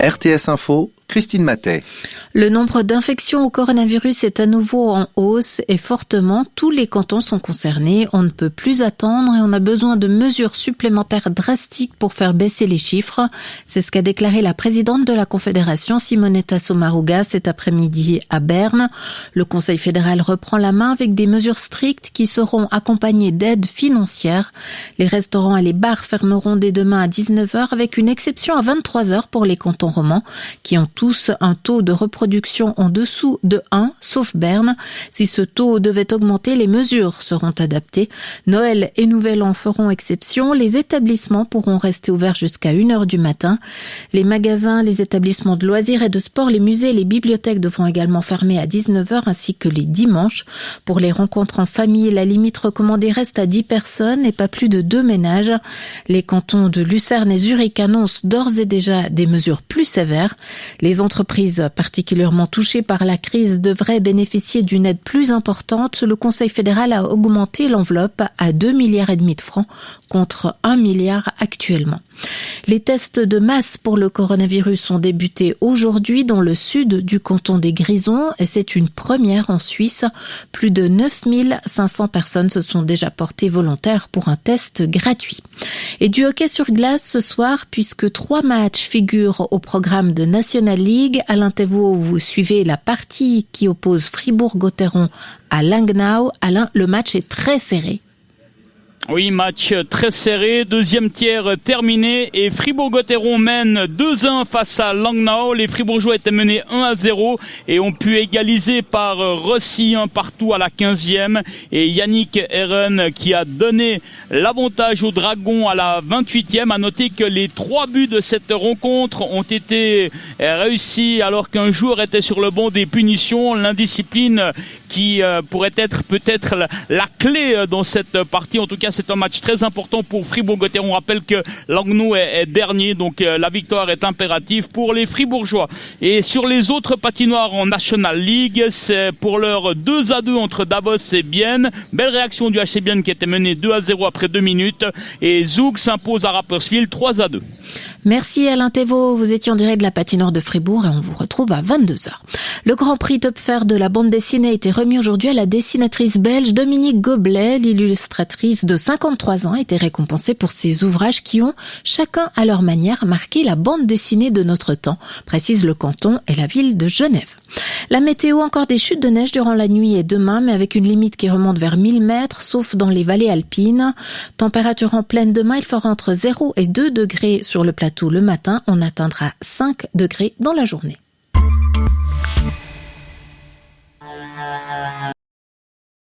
RTS Info, Christine Matet. Le nombre d'infections au coronavirus est à nouveau en hausse et fortement. Tous les cantons sont concernés. On ne peut plus attendre et on a besoin de mesures supplémentaires drastiques pour faire baisser les chiffres. C'est ce qu'a déclaré la présidente de la Confédération, Simonetta Sommaruga, cet après-midi à Berne. Le Conseil fédéral reprend la main avec des mesures strictes qui seront accompagnées d'aides financières. Les restaurants et les bars fermeront dès demain à 19h avec une exception à 23h pour les cantons romans qui ont tous un taux de reproduction en dessous de 1, sauf Berne. Si ce taux devait augmenter, les mesures seront adaptées. Noël et Nouvel An feront exception. Les établissements pourront rester ouverts jusqu'à 1h du matin. Les magasins, les établissements de loisirs et de sport, les musées et les bibliothèques devront également fermer à 19h ainsi que les dimanches. Pour les rencontres en famille, la limite recommandée reste à 10 personnes et pas plus de 2 ménages. Les cantons de Lucerne et Zurich annoncent d'ores et déjà des mesures plus sévères. Les entreprises particulièrement touchées par la crise devraient bénéficier d'une aide plus importante. Le Conseil fédéral a augmenté l'enveloppe à 2,5 milliards de francs contre 1 milliard actuellement. Les tests de masse pour le coronavirus ont débuté aujourd'hui dans le sud du canton des Grisons et c'est une première en Suisse. Plus de 9500 personnes se sont déjà portées volontaires pour un test gratuit. Et du hockey sur glace ce soir puisque 3 matchs figurent au programme de National League. Alain Thévaux, vous suivez la partie qui oppose Fribourg-Gotteron à Langnau. Alain, le match est très serré. Oui, match très serré, deuxième tiers terminé et Fribourg-Gotteron mène 2-1 face à Langnau. Les Fribourgeois étaient menés 1-0 et ont pu égaliser par Rossi un partout à la 15e et Yannick Herren qui a donné l'avantage aux Dragons à la 28e. À noter que les 3 buts de cette rencontre ont été réussis alors qu'un joueur était sur le banc des punitions. L'indiscipline qui pourrait être peut-être la clé dans cette partie. En tout cas, c'est un match très important pour Fribourg-Gotteron. On rappelle que Langnau est dernier, donc la victoire est impérative pour les Fribourgeois. Et sur les autres patinoires en National League, c'est pour l'heure 2-2 entre Davos et Bienne. Belle réaction du HC Bienne qui était mené 2-0 après 2 minutes. Et Zug s'impose à Rapperswil 3-2. Merci Alain Thévaux, vous étiez en direct de la patinoire de Fribourg et on vous retrouve à 22h. Le Grand Prix Töpfer de la bande dessinée a été remis aujourd'hui à la dessinatrice belge Dominique Goblet. L'illustratrice de 53 ans a été récompensée pour ses ouvrages qui ont, chacun à leur manière, marqué la bande dessinée de notre temps, précise le canton et la ville de Genève. La météo, encore des chutes de neige durant la nuit et demain, mais avec une limite qui remonte vers 1000 mètres, sauf dans les vallées alpines. Température en pleine demain, il fera entre 0 et 2 degrés sur le plateau le matin. On atteindra 5 degrés dans la journée.